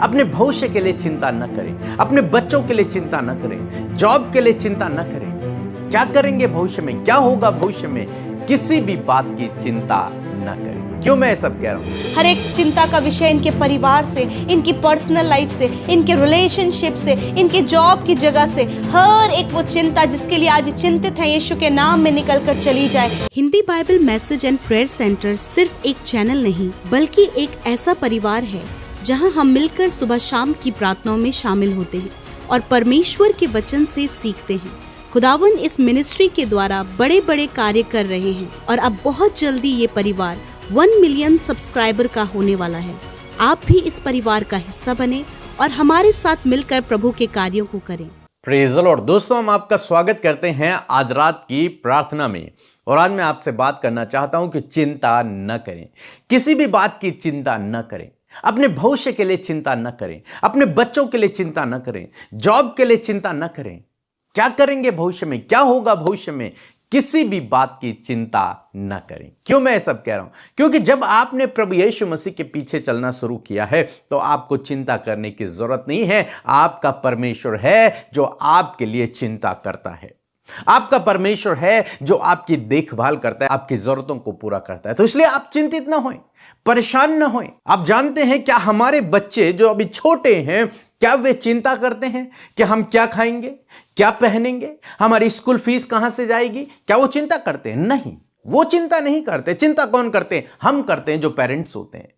अपने भविष्य के लिए चिंता न करें, अपने बच्चों के लिए चिंता न करें, जॉब के लिए चिंता न करें, क्या करेंगे भविष्य में, क्या होगा भविष्य में, किसी भी बात की चिंता न करें। क्यों मैं ये सब कह रहा हूं? हर एक चिंता का विषय इनके परिवार से, इनकी पर्सनल लाइफ से, इनके रिलेशनशिप से, इनके जॉब की जगह से, हर एक वो चिंता जिसके लिए आज चिंतित है, यीशु के नाम में निकल कर चली जाए। Hindi Bible message and prayer centre सिर्फ एक चैनल नहीं बल्कि एक ऐसा परिवार है जहां हम मिलकर सुबह शाम की प्रार्थनाओं में शामिल होते हैं और परमेश्वर के वचन से सीखते हैं। खुदावन इस मिनिस्ट्री के द्वारा बड़े बड़े कार्य कर रहे हैं और अब बहुत जल्दी ये परिवार 1 मिलियन सब्सक्राइबर का होने वाला है। आप भी इस परिवार का हिस्सा बने और हमारे साथ मिलकर प्रभु के कार्यों को करें। Praise the Lord. दोस्तों, हम आपका स्वागत करते हैं आज रात की प्रार्थना में। और आज मैं आपसे बात करना चाहता हूं कि चिंता न करें, किसी भी बात की चिंता न करें, अपने भविष्य के लिए चिंता न करें, अपने बच्चों के लिए चिंता न करें, जॉब के लिए चिंता न करें, क्या करेंगे भविष्य में, क्या होगा भविष्य में, किसी भी बात की चिंता न करें। क्यों मैं ये सब कह रहा हूं? क्योंकि जब आपने प्रभु यीशु मसीह के पीछे चलना शुरू किया है तो आपको चिंता करने की जरूरत नहीं है। आपका परमेश्वर है जो आपके लिए चिंता करता है। आपका परमेश्वर है जो आपकी देखभाल करता है, आपकी जरूरतों को पूरा करता है। तो इसलिए आप चिंतित ना होएं, परेशान ना होएं। आप जानते हैं क्या हमारे बच्चे जो अभी छोटे हैं, क्या वे चिंता करते हैं कि हम क्या खाएंगे, क्या पहनेंगे, हमारी स्कूल फीस कहां से जाएगी? क्या वो चिंता करते हैं? नहीं, वो चिंता नहीं करते। चिंता कौन करते हैं? हम करते हैं जो पेरेंट्स होते हैं।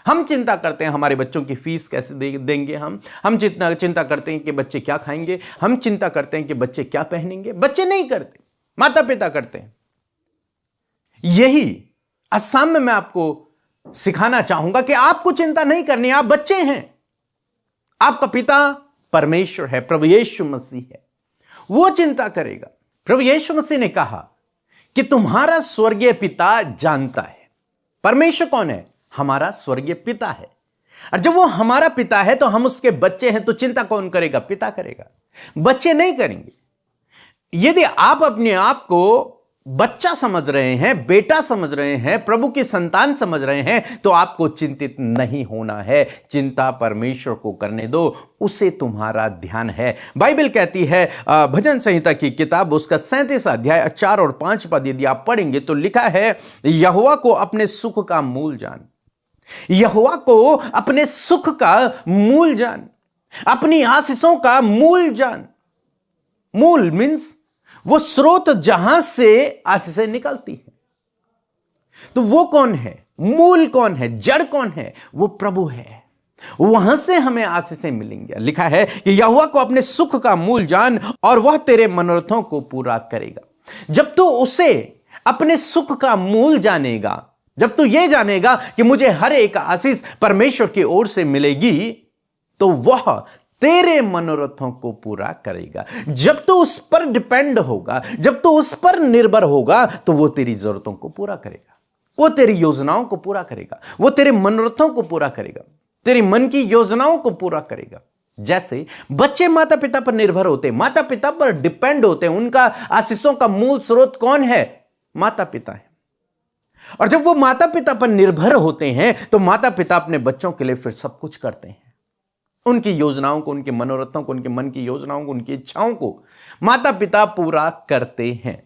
हम चिंता करते हैं हमारे बच्चों की फीस कैसे देंगे। हम चिंता करते हैं कि बच्चे क्या खाएंगे, हम चिंता करते हैं कि बच्चे क्या पहनेंगे। बच्चे नहीं करते, माता पिता करते हैं। यही असम में मैं आपको सिखाना चाहूंगा कि आपको चिंता नहीं करनी। आप बच्चे हैं, आपका पिता परमेश्वर है, प्रभु यीशु मसीह है, वो चिंता करेगा। प्रभु यीशु मसीह ने कहा कि तुम्हारा स्वर्गीय पिता जानता है। परमेश्वर कौन है? हमारा स्वर्गीय पिता है। और जब वो हमारा पिता है तो हम उसके बच्चे हैं, तो चिंता कौन करेगा? पिता करेगा, बच्चे नहीं करेंगे। यदि आप अपने आप को बच्चा समझ रहे हैं, बेटा समझ रहे हैं, प्रभु की संतान समझ रहे हैं, तो आपको चिंतित नहीं होना है। चिंता परमेश्वर को करने दो, उसे तुम्हारा ध्यान है। बाइबल कहती है भजन संहिता की किताब उसका 37 अध्याय 4 और 5 पद यदि आप पढ़ेंगे तो लिखा है, यहोवा को अपने सुख का मूल जान। यहोवा को अपने सुख का मूल जान, अपनी आशीषों का मूल जान। मूल मीन्स वो स्रोत जहां से आशीषें निकलती हैं। तो वो कौन है? मूल कौन है? जड़ कौन है? वो प्रभु है। वहां से हमें आशीषें मिलेंगे। लिखा है कि यहोवा को अपने सुख का मूल जान और वह तेरे मनोरथों को पूरा करेगा। जब तू उसे अपने सुख का मूल जानेगा, जब तू ये जानेगा कि मुझे हर एक आशीष परमेश्वर की ओर से मिलेगी, तो वह तेरे मनोरथों को पूरा करेगा। जब तू उस पर डिपेंड होगा, जब तू उस पर निर्भर होगा, तो वो तेरी जरूरतों को पूरा करेगा, वो तेरी योजनाओं को पूरा करेगा, वो तेरे मनोरथों को पूरा करेगा, तेरी मन की योजनाओं को पूरा करेगा। जैसे बच्चे माता पिता पर निर्भर होते हैं, माता पिता पर डिपेंड होते हैं, उनका आशीषों का मूल स्रोत कौन है? माता पिता है। और जब वो माता पिता पर निर्भर होते हैं तो माता पिता अपने बच्चों के लिए फिर सब कुछ करते हैं। उनकी योजनाओं को, उनके मनोरथों को, उनके मन की योजनाओं को, उनकी इच्छाओं को माता पिता पूरा करते हैं।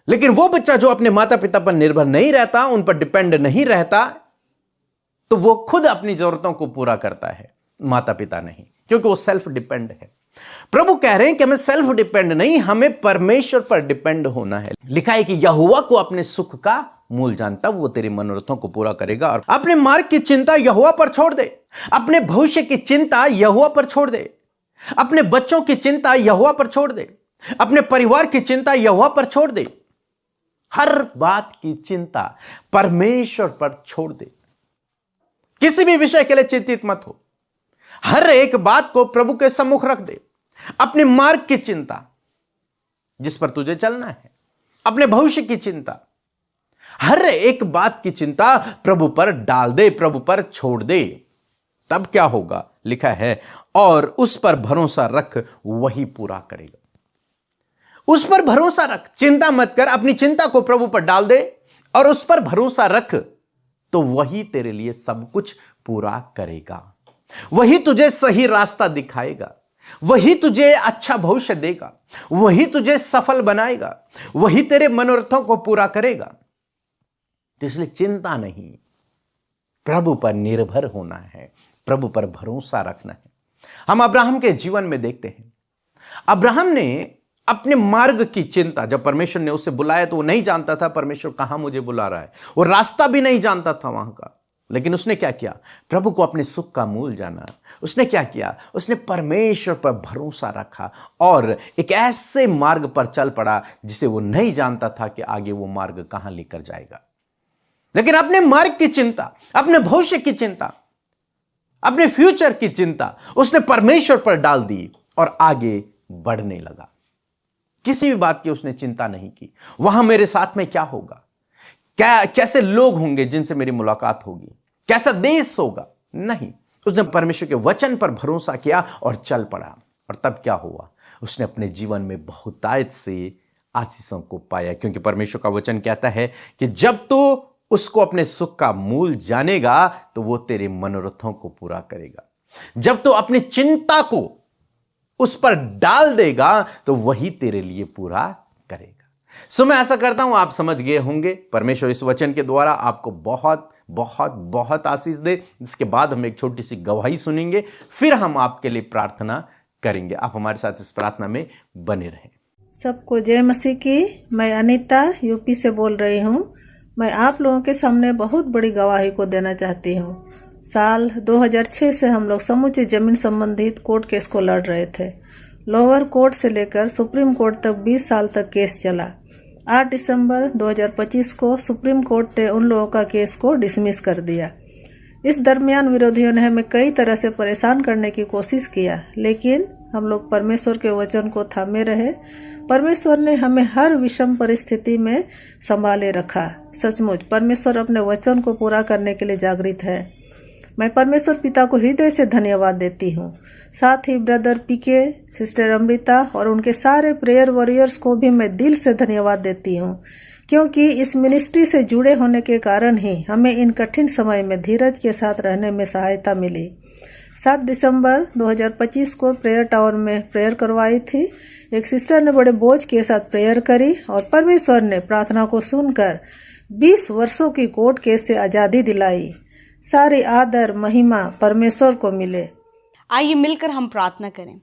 लेकिन वो बच्चा जो अपने माता पिता पर निर्भर नहीं रहता, उन पर डिपेंड नहीं रहता, तो वो खुद अपनी जरूरतों को पूरा करता है, माता पिता नहीं, क्योंकि वो सेल्फ डिपेंड है। प्रभु कह रहे हैं कि हमें सेल्फ डिपेंड नहीं, हमें परमेश्वर पर डिपेंड होना है। लिखा है कि यहोवा को अपने सुख का मूल जान, तब वो तेरे मनोरथों को पूरा करेगा। और अपने मार्ग की चिंता यहोवा पर छोड़ दे, अपने भविष्य की चिंता यहोवा पर छोड़ दे, अपने बच्चों की चिंता यहोवा पर छोड़ दे, अपने परिवार की चिंता यहोवा पर छोड़ दे। हर बात की चिंता परमेश्वर पर छोड़ दे। किसी भी विषय के लिए चिंतित मत हो, हर एक बात को प्रभु के सम्मुख रख दे। अपने मार्ग की चिंता जिस पर तुझे चलना है, अपने भविष्य की चिंता, हर एक बात की चिंता प्रभु पर डाल दे, प्रभु पर छोड़ दे। तब क्या होगा? लिखा है, और उस पर भरोसा रख, वही पूरा करेगा। उस पर भरोसा रख, चिंता मत कर, अपनी चिंता को प्रभु पर डाल दे और उस पर भरोसा रख, तो वही तेरे लिए सब कुछ पूरा करेगा। वही तुझे सही रास्ता दिखाएगा, वही तुझे अच्छा भविष्य देगा, वही तुझे सफल बनाएगा, वही तेरे मनोरथों को पूरा करेगा। तो इसलिए चिंता नहीं, प्रभु पर निर्भर होना है, प्रभु पर भरोसा रखना है। हम अब्राहम के जीवन में देखते हैं, अब्राहम ने अपने मार्ग की चिंता, जब परमेश्वर ने उसे बुलाया तो वो नहीं जानता था परमेश्वर कहां मुझे बुला रहा है, वो रास्ता भी नहीं जानता था वहां का, लेकिन उसने क्या किया, प्रभु को अपने सुख का मूल जाना। उसने क्या किया, उसने परमेश्वर पर भरोसा रखा और एक ऐसे मार्ग पर चल पड़ा जिसे वो नहीं जानता था कि आगे वो मार्ग कहां लेकर जाएगा। लेकिन अपने मार्ग की चिंता, अपने भविष्य की चिंता, अपने फ्यूचर की चिंता उसने परमेश्वर पर डाल दी और आगे बढ़ने लगा। किसी भी बात की उसने चिंता नहीं की, वहां मेरे साथ में क्या होगा, कैसे लोग होंगे जिनसे मेरी मुलाकात होगी, कैसा देश होगा, नहीं। उसने परमेश्वर के वचन पर भरोसा किया और चल पड़ा। और तब क्या हुआ, उसने अपने जीवन में बहुतायत से आशीषों को पाया, क्योंकि परमेश्वर का वचन कहता है कि जब तो उसको अपने सुख का मूल जानेगा तो वो तेरे मनोरथों को पूरा करेगा। जब तो अपनी चिंता को उस पर डाल देगा तो वही तेरे लिए पूरा करेगा। सो मैं ऐसा करता हूं आप समझ गए होंगे। परमेश्वर इस वचन के द्वारा आपको बहुत बहुत बहुत आशीष दे। इसके बाद हम एक छोटी सी गवाही सुनेंगे, फिर हम आपके लिए प्रार्थना करेंगे। आप हमारे साथ इस प्रार्थना में बने रहें। सबको जय मसीह की। मैं अनीता यूपी से बोल रही हूँ। मैं आप लोगों के सामने बहुत बड़ी गवाही को देना चाहती हूँ। साल 2006 से हम लोग समूची जमीन संबंधित कोर्ट केस को लड़ रहे थे। लोअर कोर्ट से लेकर सुप्रीम कोर्ट तक 20 साल तक केस चला। 8 दिसंबर 2025 को सुप्रीम कोर्ट ने उन लोगों का केस को डिसमिस कर दिया। इस दरमियान विरोधियों ने हमें कई तरह से परेशान करने की कोशिश किया, लेकिन हम लोग परमेश्वर के वचन को थामे रहे। परमेश्वर ने हमें हर विषम परिस्थिति में संभाले रखा। सचमुच परमेश्वर अपने वचन को पूरा करने के लिए जागृत है। मैं परमेश्वर पिता को हृदय से धन्यवाद देती हूँ। साथ ही ब्रदर पीके, सिस्टर अमृता और उनके सारे प्रेयर वॉरियर्स को भी मैं दिल से धन्यवाद देती हूँ, क्योंकि इस मिनिस्ट्री से जुड़े होने के कारण ही हमें इन कठिन समय में धीरज के साथ रहने में सहायता मिली। 7 दिसंबर 2025 को प्रेयर टावर में प्रेयर करवाई थी। एक सिस्टर ने बड़े बोझ के साथ प्रेयर करी और परमेश्वर ने प्रार्थना को सुनकर 20 वर्षों की कोर्ट केस से आज़ादी दिलाई। सारी आदर महिमा परमेश्वर को मिले। आइए मिलकर हम प्रार्थना करें।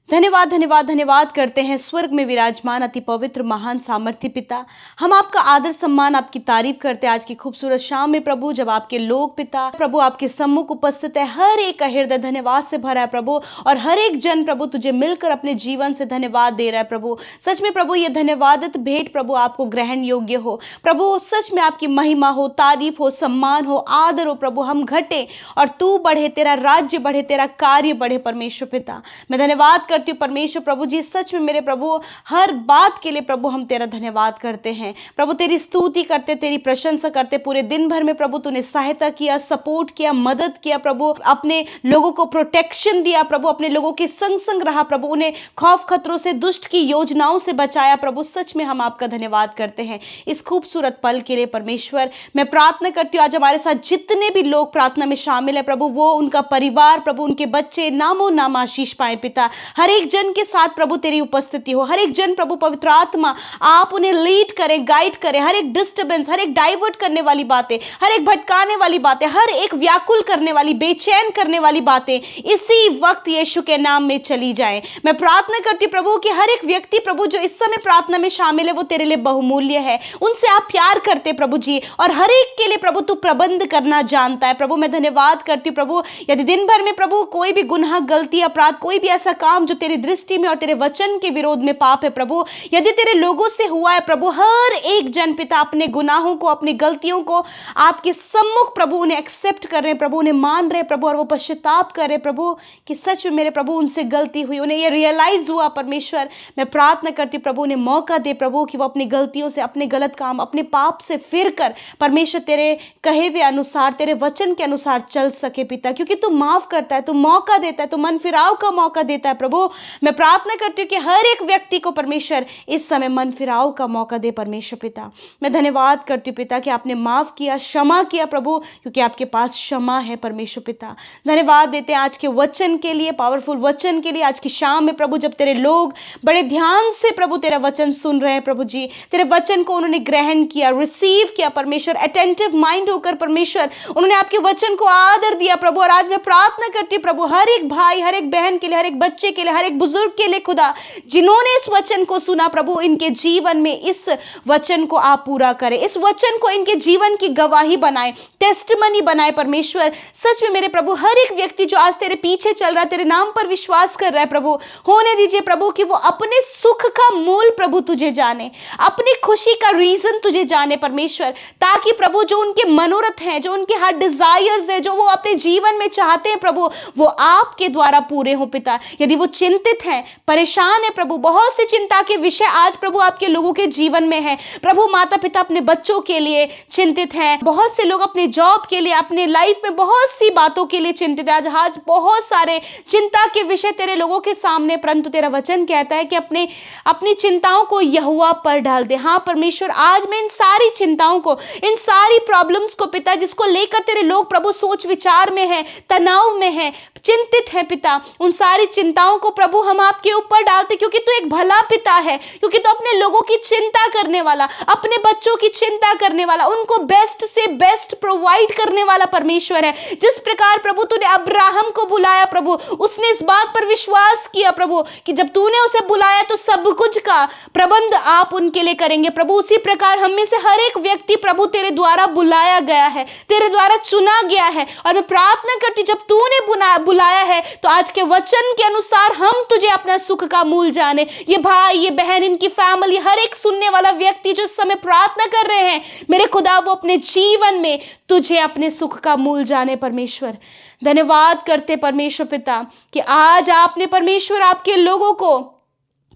धन्यवाद धन्यवाद धन्यवाद करते हैं स्वर्ग में विराजमान अति पवित्र महान सामर्थ्य पिता। हम आपका आदर सम्मान, आपकी तारीफ करते हैं आज की खूबसूरत शाम में प्रभु, जब आपके लोग पिता प्रभु आपके सम्मुख उपस्थित है। हर एक का हृदय धन्यवाद से भरा है प्रभु, और हर एक जन प्रभु तुझे मिलकर अपने जीवन से धन्यवाद दे रहा है प्रभु। सच में प्रभु ये धन्यवादित भेंट प्रभु आपको ग्रहण योग्य हो प्रभु। सच में आपकी महिमा हो, तारीफ हो, सम्मान हो, आदर हो प्रभु। हम घटे और तू बढ़े, तेरा राज्य बढ़े, तेरा कार्य बढ़े परमेश्वर पिता। मैं धन्यवाद करती हूँ परमेश्वर प्रभु जी। सच में मेरे प्रभु हर बात के लिए प्रभु हम तेरा धन्यवाद करते हैं प्रभु, तेरी स्तुति करते, तेरी प्रशंसा करते। पूरे दिन भर में प्रभु तूने सहायता किया, सपोर्ट किया, मदद किया प्रभु, अपने लोगों को प्रोटेक्शन दिया प्रभु, अपने लोगों के संग संग रहा प्रभु, उन्हें खौफ खतरों से, दुष्ट की योजनाओं से बचाया प्रभु। सच में हम आपका धन्यवाद करते हैं इस खूबसूरत पल के लिए परमेश्वर। मैं प्रार्थना करती हूँ आज हमारे साथ जितने भी लोग प्रार्थना में शामिल है प्रभु, वो उनका परिवार प्रभु, उनके बच्चे नामो नाम आशीष पाए पिता। हर एक जन के साथ प्रभु तेरी उपस्थिति हो। हर एक जन प्रभु पवित्र आत्मा आप उन्हें लीड करें, गाइड करें। हर एक डिस्टर्बेंस, हर एक डाइवर्ट करने वाली बातें, हर एक भटकाने वाली बातें, हर एक व्याकुल करने वाली, बेचैन करने वाली बातें इसी वक्त यीशु के नाम में चली जाएं। मैं प्रार्थना करती हूं प्रभु कि हर एक व्यक्ति प्रभु जो इस समय प्रार्थना में शामिल है वो तेरे लिए बहुमूल्य है। उनसे आप प्यार करते प्रभु जी, और हर एक के लिए प्रभु तू प्रबंध करना जानता है प्रभु। मैं धन्यवाद करती हूँ प्रभु, यदि दिन भर में प्रभु कोई भी गुनाह, गलती, अपराध, कोई भी ऐसा काम जो तेरी दृष्टि में और तेरे वचन के विरोध में पाप है प्रभु, यदि तेरे लोगों से हुआ है प्रभु, हर एक जन पिता अपने गुनाहों को, अपनी गलतियों को आपके सम्मुख प्रभु उन्हें एक्सेप्ट कर रहे हैं प्रभु, उन्हें मान रहे प्रभु, और वो पश्चाताप कर रहे प्रभु कि सच में मेरे प्रभु उनसे गलती हुई, उन्हें ये रियलाइज हुआ परमेश्वर। मैं प्रार्थना करती हूँ प्रभु उन्हें मौका दे प्रभु कि वो अपनी गलतियों से, अपने गलत काम, अपने पाप से फिर कर परमेश्वर तेरे कहे हुए अनुसार, तेरे वचन के अनुसार चल सके पिता, क्योंकि तू माफ करता है, तू मौका देता है, तू मन फिराव का मौका देता है प्रभु। प्रभु मैं प्रार्थना करती हूँ कि हर एक व्यक्ति को परमेश्वर इस समय मन फिराव का मौका दे परमेश्वर पिता। मैं धन्यवाद करती हूँ पिता कि आपने माफ किया, क्षमा किया प्रभु, क्योंकि आपके पास क्षमा है परमेश्वर पिता। धन्यवाद देते हैं आज के वचन के लिए, पावरफुल वचन के लिए। आज की शाम में प्रभु जब तेरे लोग बड़े ध्यान से प्रभु तेरा वचन सुन रहे हैं प्रभु जी, तेरे वचन को उन्होंने ग्रहण किया, रिसीव किया परमेश्वर, अटेंटिव माइंड होकर परमेश्वर उन्होंने आपके वचन को आदर दिया प्रभु। और आज मैं प्रार्थना करती हूँ प्रभु हर एक भाई, हर एक बहन के लिए, हर एक बच्चे के लिए, हर एक बुजुर्ग के लिए खुदा, जिन्होंने इस वचन को सुना प्रभु, इनके जीवन में इस वचन को आप पूरा करें, इस वचन को इनके जीवन की गवाही बनाए, टेस्टिमनी बनाए परमेश्वर। सच में मेरे प्रभु हर एक व्यक्ति जो आज तेरे पीछे चल रहा है, तेरे नाम पर विश्वास कर रहा है प्रभु, होने दीजिए प्रभु कि वो अपने सुख का मूल प्रभु तुझे जाने, अपनी खुशी का रीजन तुझे जाने परमेश्वर, ताकि प्रभु जो उनके मनोरथ हैं, जो उनके हार्ट डिजायर्स हैं, जो वो अपने जीवन में चाहते हैं प्रभु, वो आपके द्वारा पूरे हो पिता। यदि वो चिंतित हैं, परेशान है प्रभु, बहुत सी चिंता के विषय आज प्रभु आपके लोगों के जीवन में है प्रभु, माता पिता अपने बच्चों के लिए चिंतित हैं, बहुत से लोग अपने जॉब के लिए, अपने लाइफ में बहुत सी बातों के लिए चिंतित है। आज बहुत सारे चिंता के विषय तेरे लोगों के सामने, परंतु तेरा वचन कहता है कि अपनी चिंताओं को यहोवा पर डाल दे। हाँ परमेश्वर, आज मैं इन सारी चिंताओं को, इन सारी प्रॉब्लम्स को पिता, जिसको लेकर तेरे लोग प्रभु सोच विचार में है, तनाव में है, चिंतित है पिता, उन सारी चिंताओं को प्रभु हम आपके ऊपर डालते, क्योंकि तू एक भला पिता है, क्योंकि तू अपने लोगों की चिंता करने वाला, अपने बच्चों की चिंता करने वाला, उनको बेस्ट से बेस्ट प्रोवाइड करने वाला परमेश्वर है। जिस प्रकार प्रभु तूने अब्राहम को बुलाया प्रभु, उसने इस बात पर विश्वास किया प्रभु कि जब तूने उसे बुलाया तो सब कुछ का प्रबंध आप उनके लिए करेंगे प्रभु। उसी प्रकार हम में से हर एक व्यक्ति प्रभु तेरे द्वारा बुलाया गया है, तेरे द्वारा चुना गया है, और मैं प्रार्थना करती जब तूने बुलाया है तो आज के वचन के अनुसार हम तुझे अपना सुख का मूल जाने। ये भाई, ये बहन, इनकी फैमिली, हर एक सुनने वाला व्यक्ति जो इस समय प्रार्थना कर रहे हैं मेरे खुदा, वो अपने जीवन में तुझे अपने सुख का मूल जाने परमेश्वर। धन्यवाद करते परमेश्वर पिता कि आज आपने परमेश्वर आपके लोगों को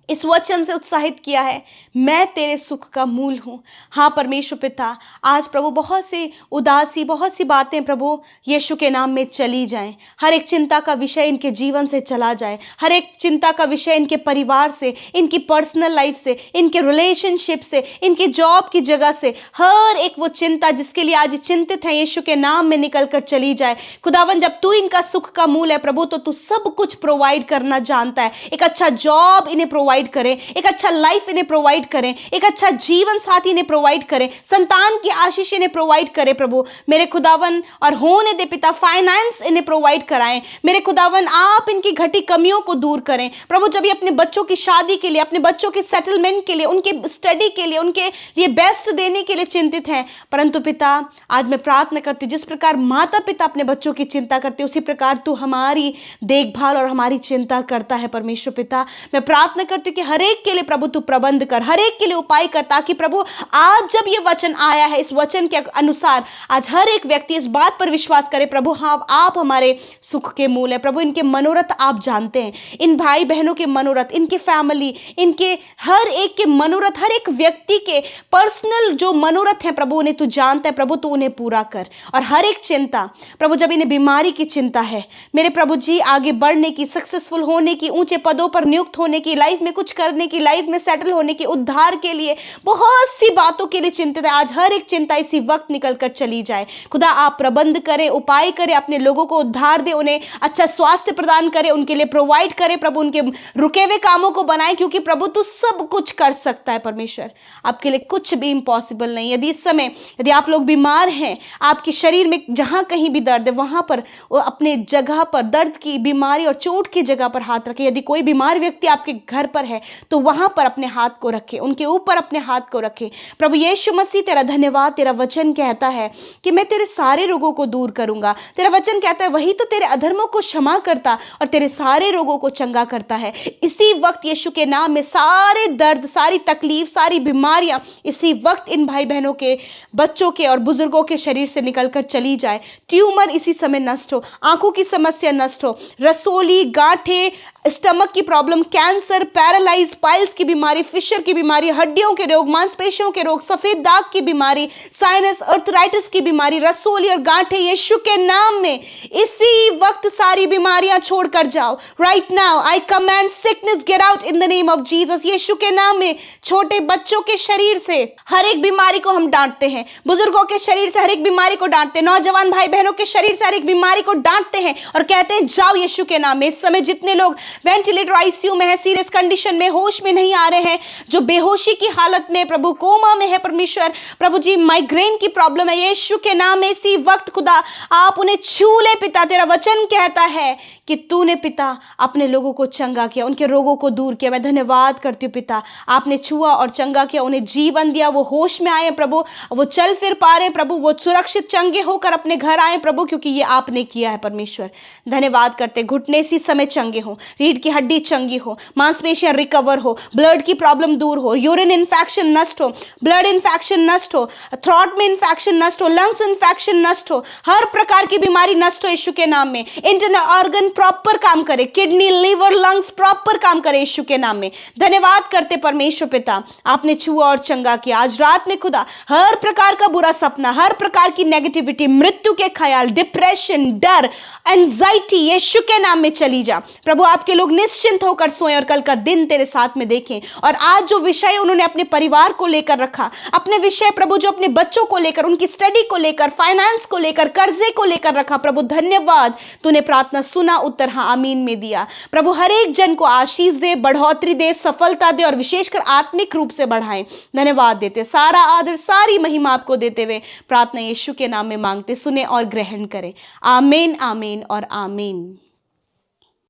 इस वचन से उत्साहित किया है, मैं तेरे सुख का मूल हूँ। हाँ परमेश्वर पिता, आज प्रभु बहुत सी उदासी, बहुत सी बातें प्रभु यीशु के नाम में चली जाएं, हर एक चिंता का विषय इनके जीवन से चला जाए, हर एक चिंता का विषय इनके परिवार से, इनकी पर्सनल लाइफ से, इनके रिलेशनशिप से, इनके जॉब की जगह से, हर एक वो चिंता जिसके लिए आज चिंतित है यीशु के नाम में निकल कर चली जाए। खुदावन, जब तू इनका सुख का मूल है प्रभु, तो तू सब कुछ प्रोवाइड करना जानता है। एक अच्छा जॉब इन्हें प्रोवाइड करें, एक अच्छा लाइफ इन्हें प्रोवाइड करें, एक अच्छा जीवन साथी इन्हें प्रोवाइड करें, संतान की आशीष इन्हें प्रोवाइड करें प्रभु मेरे खुदावन, और होने दे पिता फाइनेंस इन्हें प्रोवाइड कराएं मेरे खुदावन। आप इनकी घटी कमियों को दूर करें प्रभु। जब ये अपने बच्चों की शादी के लिए, अपने बच्चों के सेटलमेंट के लिए, उनके स्टडी के लिए, उनके लिए बेस्ट देने के लिए चिंतित हैं, परंतु पिता आज मैं प्रार्थना करती हूँ जिस प्रकार माता पिता अपने बच्चों की चिंता करते उसी प्रकार तू हमारी देखभाल और हमारी चिंता करता है परमेश्वर पिता। मैं प्रार्थना करती हूँ कि हर एक के लिए प्रभु तू प्रबंध कर, हर एक के लिए उपाय कर, ताकि प्रभु आज जब ये वचन आया है, इस वचन के अनुसार आज हर एक व्यक्ति इस बात पर विश्वास करे प्रभु, हाँ आप हमारे सुख के मूल है प्रभु। इनके मनोरथ आप जानते हैं, इन भाई बहनों के मनोरथ, इनकी फैमिली, इनके हर एक के मनोरथ, हर एक व्यक्ति के पर्सनल जो मनोरथ हैं प्रभु, उन्हें तू जानता है प्रभु, तू उन्हें पूरा कर। और हर एक चिंता प्रभु, जब इन्हें बीमारी की चिंता है मेरे प्रभु जी, आगे बढ़ने की, सक्सेसफुल होने की, ऊंचे पदों पर नियुक्त होने की, लाइफ में कुछ करने की, लाइफ में सेटल होने की, उद्धार के लिए, बहुत सी बातों के लिए चिंतित है, आज हर एक चिंता इसी वक्त निकल कर चली जाए। खुदा आप प्रबंध करें, उपाय करें, अपने लोगों को उद्धार दे, उन्हें अच्छा स्वास्थ्य प्रदान करें, उनके लिए प्रोवाइड करें प्रभु, उनके रुके हुए कामों को बनाएं, क्योंकि प्रभु तू सब कुछ कर सकता है परमेश्वर, आपके लिए कुछ भी इम्पॉसिबल नहीं। यदि इस समय यदि आप लोग बीमार हैं, आपके शरीर में जहां कहीं भी दर्द है वहां पर अपने जगह पर, दर्द की, बीमारी और चोट की जगह पर हाथ रखें। यदि कोई बीमार व्यक्ति आपके घर पर है तो वहां पर अपने हाथ को रखें, उनके ऊपर अपने हाथ को रखें। प्रभु यीशु मसीह तेरा धन्यवाद, तेरा वचन कहता है कि मैं तेरे सारे रोगों को दूर करूंगा। तेरा वचन कहता है वही तो तेरे अधर्मों को क्षमा करता और तेरे सारे रोगों को चंगा करता है। इसी वक्त यीशु के नाम में सारे दर्द, सारी तकलीफ, सारी बीमारियां इसी वक्त इन भाई बहनों के, बच्चों के और बुजुर्गों के शरीर से निकलकर चली जाए। ट्यूमर इसी समय नष्ट हो, आंखों की समस्या नष्ट हो, रसोली, गांठें, स्टमक की problem, cancer, paralysis, paralyse, piles की बीमारी, फिशर की बीमारी, हड्डियों के रोग, मांसपेशियों के रोग, सफेद दाग की बीमारी, साइनस, अर्थराइटिस की बीमारी, रसोली और गांठें, यीशु के नाम में इसी वक्त सारी बीमारियां छोड़कर जाओ। Right now I command sickness get out in the name of Jesus. Yeshu के नाम में छोटे बच्चों के शरीर से हर एक बीमारी को हम डांटते हैं, बुजुर्गों के शरीर से हर एक बीमारी को डांटते हैं, नौजवान भाई बहनों के शरीर से हर एक बीमारी को डांटते हैं और कहते हैं जाओ यीशु के नाम में। इस समय जितने लोग वेंटिलेटर, आईसीयू में है, सीरियस कंडीशन में, होश में नहीं आ रहे हैं, जो बेहोशी की हालत में प्रभु कोमा में है, परमेश्वर प्रभु जी माइग्रेन की प्रॉब्लम है, यीशु के नाम में इसी वक्त खुदा आप उन्हें छू ले पिता। तेरा वचन कहता है कि तूने पिता अपने लोगों को चंगा किया, उनके रोगों को दूर किया। मैं धन्यवाद करती हूँ पिता, आपने छुआ और चंगा किया, उन्हें जीवन दिया, वो होश में आए प्रभु, वो चल फिर पा रहे हैं प्रभु, वो सुरक्षित चंगे होकर अपने घर आए प्रभु, क्योंकि ये आपने किया है परमेश्वर। धन्यवाद करते, घुटने इसी समय चंगे हो, रीढ़ की हड्डी चंगी हो, मांसपेशियां रिकवर हो, ब्लड की प्रॉब्लम दूर हो, यूरिन इन्फेक्शन नष्ट हो, ब्लड इन्फेक्शन नष्ट हो, थ्रॉट में इन्फेक्शन नष्ट हो, लंग्स इन्फेक्शन नष्ट हो, हर प्रकार की बीमारी नष्ट हो यीशु के नाम में। इंटरनल ऑर्गन प्रॉपर काम करे, किडनी, लीवर, लंग्स प्रॉपर काम करे यीशु के नाम में। धन्यवाद करते परमेश्वर पिता, आपने छुआ और चंगा किया। आज रात में खुदा हर प्रकार का बुरा सपना, हर प्रकार की नेगेटिविटी, मृत्यु के ख्याल, डिप्रेशन, डर, एंजाइटी यीशु के नाम में चली जा प्रभु। आपके लोग निश्चिंत होकर सोएं और कल का दिन तेरे साथ में देखें। और आज जो विषय उन्होंने अपने परिवार को लेकर रखा, अपने विषय प्रभु जो अपने बच्चों को लेकर, उनकी स्टडी को लेकर, फाइनेंस को लेकर, कर्जे को लेकर रखा प्रभु, धन्यवाद, तूने प्रार्थना सुना, उत्तर हाँ आमीन में दिया प्रभु। हर एक जन को आशीष दे, बढ़ोतरी दे, सफलता दे और विशेषकर आत्मिक रूप से बढ़ाए। धन्यवाद देते, सारा आदर, सारी महिमा आपको देते हुए प्रार्थना यीशु के नाम में मांगते, सुने और ग्रहण करें। आमीन, आमीन और आमीन।